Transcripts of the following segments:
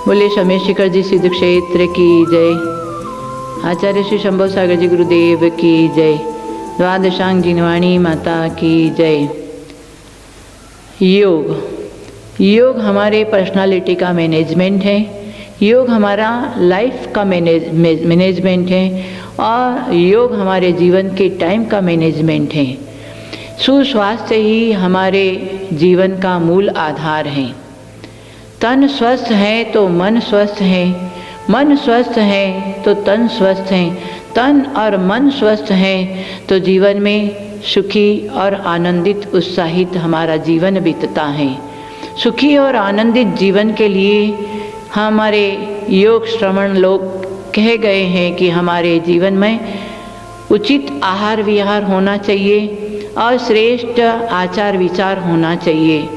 बोले शमेशिखर जी सिद्ध क्षेत्र की जय। आचार्य श्री शंभो सागर जी गुरुदेव की जय। द्वादशांग जिनवाणी माता की जय। योग हमारे पर्सनालिटी का मैनेजमेंट है। योग हमारा लाइफ का मैनेजमेंट है और योग हमारे जीवन के टाइम का मैनेजमेंट है। सुस्वास्थ्य ही हमारे जीवन का मूल आधार है। तन स्वस्थ है तो मन स्वस्थ है, मन स्वस्थ है तो तन स्वस्थ है, तन और मन स्वस्थ है तो जीवन में सुखी और आनंदित उत्साहित हमारा जीवन बीतता है। सुखी और आनंदित जीवन के लिए हमारे योग श्रवण लोग कह गए हैं कि हमारे जीवन में उचित आहार विहार होना चाहिए और श्रेष्ठ आचार विचार होना चाहिए।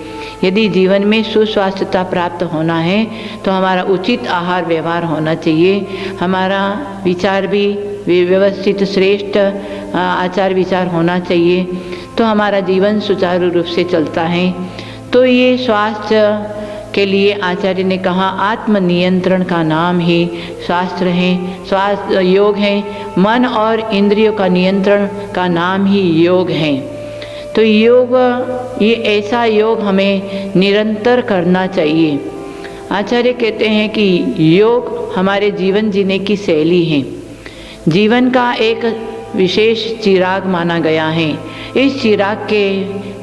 यदि जीवन में सुस्वास्थ्यता प्राप्त होना है तो हमारा उचित आहार व्यवहार होना चाहिए, हमारा विचार भी व्यवस्थित श्रेष्ठ आचार विचार होना चाहिए, तो हमारा जीवन सुचारू रूप से चलता है। तो ये स्वास्थ्य के लिए आचार्य ने कहा आत्मनियंत्रण का नाम ही शास्त्र है, स्वास्थ्य योग है। मन और इंद्रियों का नियंत्रण का नाम ही योग है। तो योग, ये ऐसा योग हमें निरंतर करना चाहिए। आचार्य कहते हैं कि योग हमारे जीवन जीने की शैली है, जीवन का एक विशेष चिराग माना गया है। इस चिराग के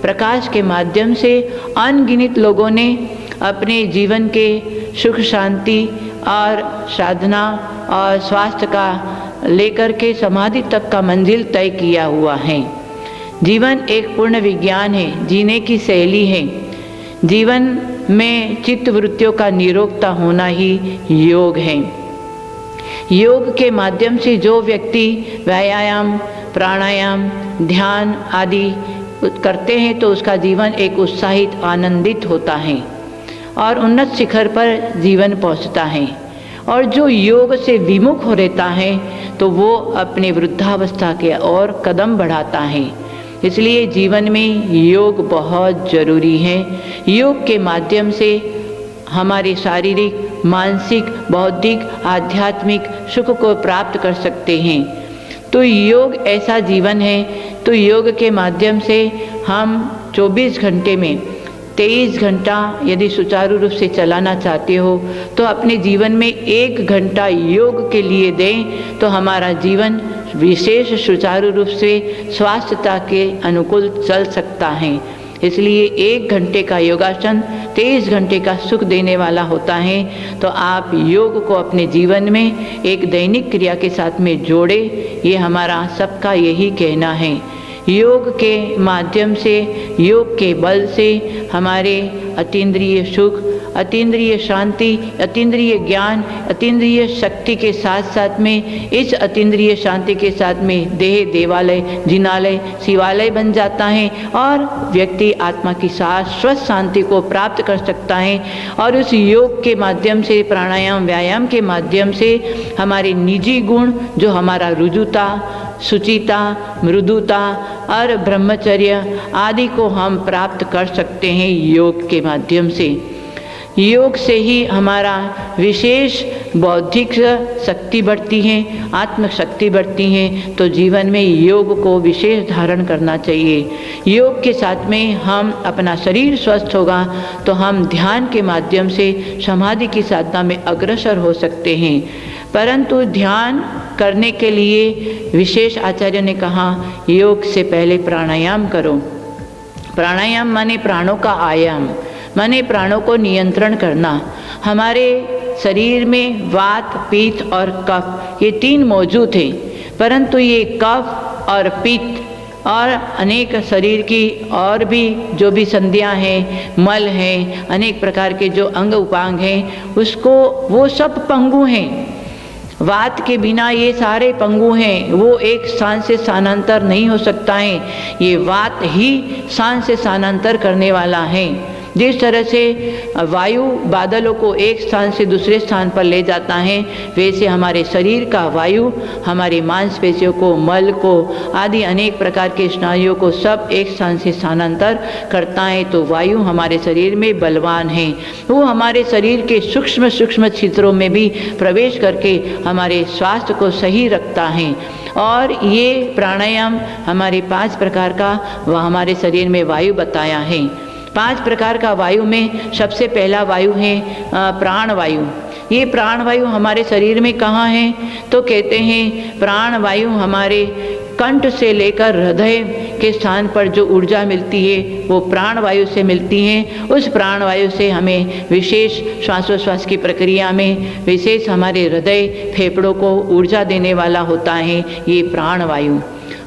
प्रकाश के माध्यम से अनगिनत लोगों ने अपने जीवन के सुख शांति और साधना और स्वास्थ्य का लेकर के समाधि तक का मंजिल तय किया हुआ है। जीवन एक पूर्ण विज्ञान है, जीने की शैली है। जीवन में चित्त वृत्तियों का निरोगता होना ही योग है। योग के माध्यम से जो व्यक्ति व्यायाम, प्राणायाम, ध्यान आदि करते हैं तो उसका जीवन एक उत्साहित आनंदित होता है और उन्नत शिखर पर जीवन पहुंचता है। और जो योग से विमुख हो रहता है तो वो अपने वृद्धावस्था के ओर कदम बढ़ाता है। इसलिए जीवन में योग बहुत जरूरी है। योग के माध्यम से हमारे शारीरिक, मानसिक, बौद्धिक, आध्यात्मिक सुख को प्राप्त कर सकते हैं। तो योग ऐसा जीवन है, तो योग के माध्यम से हम 24 घंटे में 23 घंटा यदि सुचारू रूप से चलाना चाहते हो तो अपने जीवन में 1 घंटा योग के लिए दें तो हमारा जीवन विशेष सुचारू रूप से स्वास्थ्यता के अनुकूल चल सकता है। इसलिए 1 घंटे का योगासन 23 घंटे का सुख देने वाला होता है। तो आप योग को अपने जीवन में एक दैनिक क्रिया के साथ में जोड़े, ये हमारा सबका यही कहना है। योग के माध्यम से, योग के बल से हमारे अतीन्द्रिय सुख, अतीन्द्रिय शांति, अतीन्द्रिय ज्ञान, अतीन्द्रिय शक्ति के साथ साथ में इस अतीन्द्रिय शांति के साथ में देह देवालय, जिनालय, शिवालय बन जाता है और व्यक्ति आत्मा की शाश्वत शांति को प्राप्त कर सकता है। और उस योग के माध्यम से, प्राणायाम व्यायाम के माध्यम से हमारे निजी गुण जो हमारा रुजुता, शुचिता, मृदुता और ब्रह्मचर्य आदि को हम प्राप्त कर सकते हैं योग के माध्यम से। योग से ही हमारा विशेष बौद्धिक शक्ति बढ़ती है, आत्मशक्ति बढ़ती है। तो जीवन में योग को विशेष धारण करना चाहिए। योग के साथ में हम अपना शरीर स्वस्थ होगा तो हम ध्यान के माध्यम से समाधि की साधना में अग्रसर हो सकते हैं। परंतु ध्यान करने के लिए विशेष आचार्य ने कहा योग से पहले प्राणायाम करो। प्राणायाम माने प्राणों का आयाम, माने प्राणों को नियंत्रण करना। हमारे शरीर में वात, पित्त और कफ ये 3 मौजूद हैं, परंतु ये कफ और पित्त और अनेक शरीर की और भी जो भी संधियाँ हैं, मल हैं, अनेक प्रकार के जो अंग उपांग हैं, उसको वो सब पंगु हैं। वात के बिना ये सारे पंगु हैं, वो एक स्थान से स्थानांतर नहीं हो सकता है। ये वात ही स्थान से स्थानांतर करने वाला है। जिस तरह से वायु बादलों को एक स्थान से दूसरे स्थान पर ले जाता है, वैसे हमारे शरीर का वायु हमारी मांसपेशियों को, मल को आदि अनेक प्रकार के स्नायुओं को सब एक स्थान से स्थानांतर करता है। तो वायु हमारे शरीर में बलवान है, वो हमारे शरीर के सूक्ष्म सूक्ष्म छिद्रों में भी प्रवेश करके हमारे स्वास्थ्य को सही रखता है। और ये प्राणायाम हमारे 5 प्रकार का वह हमारे शरीर में वायु बताया है। 5 प्रकार का वायु में सबसे पहला वायु है प्राण वायु। ये प्राण वायु हमारे शरीर में कहाँ है? तो कहते हैं प्राण वायु हमारे कंठ से लेकर हृदय के स्थान पर जो ऊर्जा मिलती है वो प्राण वायु से मिलती है। उस प्राण वायु से हमें विशेष श्वासोच्छ्वास की प्रक्रिया में विशेष हमारे हृदय फेफड़ों को ऊर्जा देने वाला होता है ये प्राण वायु।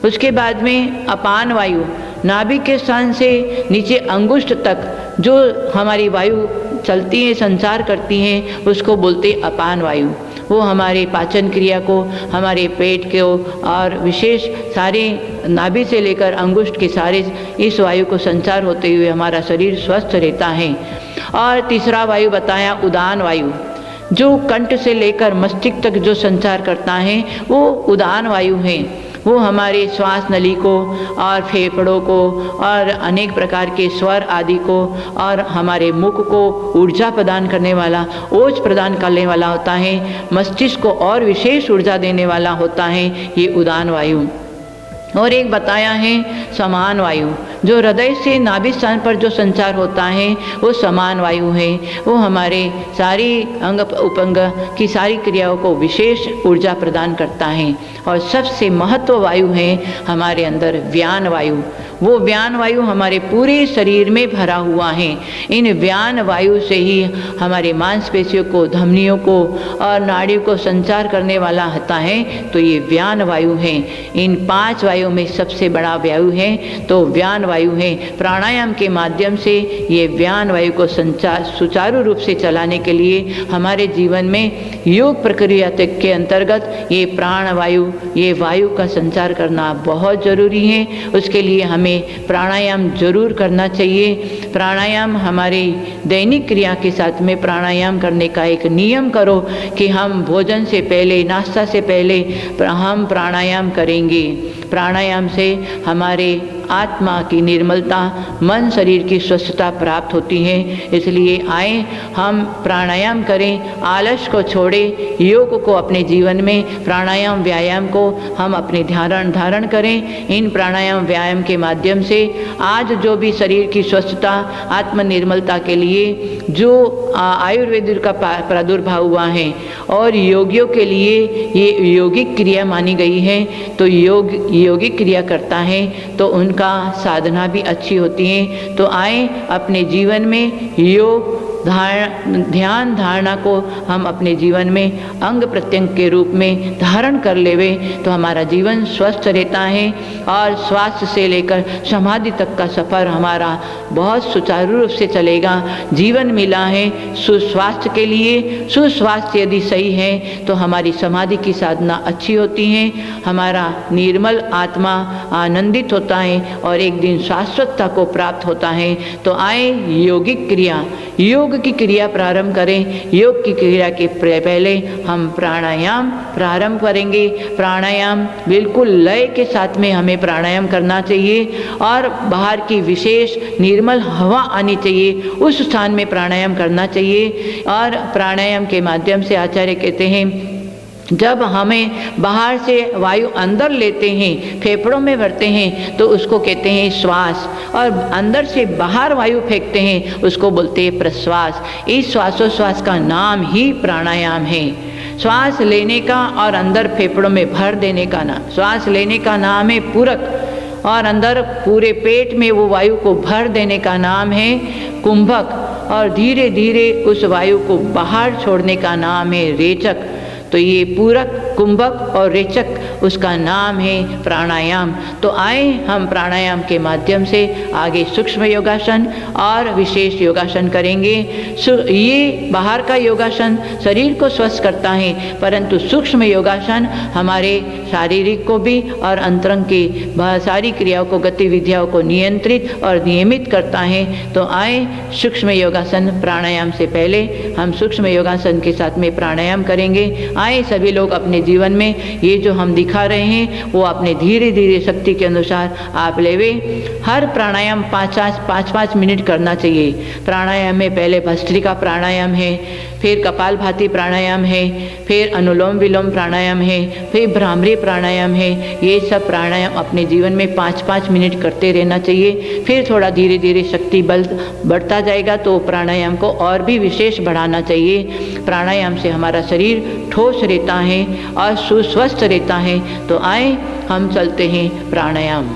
उसके बाद में अपान वायु, नाभि के स्थान से नीचे अंगुष्ठ तक जो हमारी वायु चलती है, संचार करती हैं, उसको बोलते अपान वायु। वो हमारे पाचन क्रिया को, हमारे पेट को और विशेष सारे नाभि से लेकर अंगुष्ठ के सारे इस वायु को संचार होते हुए हमारा शरीर स्वस्थ रहता है। और तीसरा वायु बताया उदान वायु, जो कंठ से लेकर मस्तिष्क तक जो संचार करता है वो उदान वायु है। वो हमारे श्वास नली को और फेफड़ों को और अनेक प्रकार के स्वर आदि को और हमारे मुख को ऊर्जा प्रदान करने वाला, ओज प्रदान करने वाला होता है। मस्तिष्क को और विशेष ऊर्जा देने वाला होता है ये उदान वायु। और एक बताया है समान वायु, जो हृदय से नाभि स्थान पर जो संचार होता है वो समान वायु है। वो हमारे सारी अंग उपंग की सारी क्रियाओं को विशेष ऊर्जा प्रदान करता है। और सबसे महत्व वायु है हमारे अंदर व्यान वायु। वो व्यान वायु हमारे पूरे शरीर में भरा हुआ है। इन व्यान वायु से ही हमारे मांसपेशियों को, धमनियों को और नाड़ियों को संचार करने वाला होता है। तो ये व्यान वायु है। इन 5 वायु में सबसे बड़ा वायु है तो व्यान वायु है। प्राणायाम के माध्यम से ये व्यान वायु को संचार सुचारू रूप से चलाने के लिए हमारे जीवन में योग प्रक्रिया के अंतर्गत ये प्राण वायु, ये वायु का संचार करना बहुत ज़रूरी है। उसके लिए हमें प्राणायाम जरूर करना चाहिए। प्राणायाम हमारे दैनिक क्रिया के साथ में प्राणायाम करने का एक नियम करो कि हम भोजन से पहले, नाश्ता से पहले हम प्राणायाम करेंगे। प्राणायाम से हमारे आत्मा की निर्मलता, मन शरीर की स्वस्थता प्राप्त होती है। इसलिए आए हम प्राणायाम करें, आलस को छोड़ें, योग को अपने जीवन में, प्राणायाम व्यायाम को हम अपने धारण करें। इन प्राणायाम व्यायाम के माध्यम से आज जो भी शरीर की स्वस्थता, आत्म निर्मलता के लिए जो आयुर्वेद का प्रादुर्भाव हुआ है और योगियों के लिए ये यौगिक क्रिया मानी गई है। तो यौगिक क्रिया करता है तो उनका साधना भी अच्छी होती है। तो आए अपने जीवन में योग ध्यान धारणा को हम अपने जीवन में अंग प्रत्यंग के रूप में धारण कर लेवे तो हमारा जीवन स्वस्थ रहता है। और स्वास्थ्य से लेकर समाधि तक का सफ़र हमारा बहुत सुचारू रूप से चलेगा। जीवन मिला है सुस्वास्थ्य के लिए। सुस्वास्थ्य यदि सही है तो हमारी समाधि की साधना अच्छी होती है, हमारा निर्मल आत्मा आनंदित होता है और एक दिन शाश्वतता को प्राप्त होता है। तो आए यौगिक क्रिया, योग की क्रिया प्रारंभ करें। योग की क्रिया के पहले हम प्राणायाम प्रारंभ करेंगे। प्राणायाम बिल्कुल लय के साथ में हमें प्राणायाम करना चाहिए और बाहर की विशेष निर्मल हवा आनी चाहिए, उस स्थान में प्राणायाम करना चाहिए। और प्राणायाम के माध्यम से आचार्य कहते हैं जब हमें बाहर से वायु अंदर लेते हैं, फेफड़ों में भरते हैं तो उसको कहते हैं श्वास, और अंदर से बाहर वायु फेंकते हैं उसको बोलते हैं प्रश्वास। इस श्वासोश्वास का नाम ही प्राणायाम है। श्वास लेने का और अंदर फेफड़ों में भर देने का नाम, श्वास लेने का नाम है पूरक और अंदर पूरे पेट में वो वायु को भर देने का नाम है कुंभक, और धीरे धीरे उस वायु को बाहर छोड़ने का नाम है रेचक। तो ये पूरक, कुंभक और रेचक उसका नाम है प्राणायाम। तो आए हम प्राणायाम के माध्यम से आगे सूक्ष्म योगासन और विशेष योगासन करेंगे। ये बाहर का योगासन शरीर को स्वस्थ करता है, परंतु सूक्ष्म योगासन हमारे शारीरिक को भी और अंतरंग की सारी क्रियाओं को, गतिविधियों को नियंत्रित और नियमित करता है। तो आए सूक्ष्म योगासन प्राणायाम से पहले हम सूक्ष्म योगासन के साथ में प्राणायाम करेंगे। आए सभी लोग अपने जीवन में ये जो हम दिखा रहे हैं वो अपने धीरे धीरे शक्ति के अनुसार आप लेवे। हर प्राणायाम 5-5 मिनट करना चाहिए। प्राणायाम में पहले भस्त्रिका प्राणायाम है, फिर कपालभाति प्राणायाम है, फिर अनुलोम विलोम प्राणायाम है, फिर भ्रामरी प्राणायाम है। ये सब प्राणायाम अपने जीवन में 5-5 मिनट करते रहना चाहिए। फिर थोड़ा धीरे धीरे शक्ति बल बढ़ता जाएगा तो प्राणायाम को और भी विशेष बढ़ाना चाहिए। प्राणायाम से हमारा शरीर ठोस रहता है और सुस्वस्थ रहता है। तो आए हम चलते हैं प्राणायाम।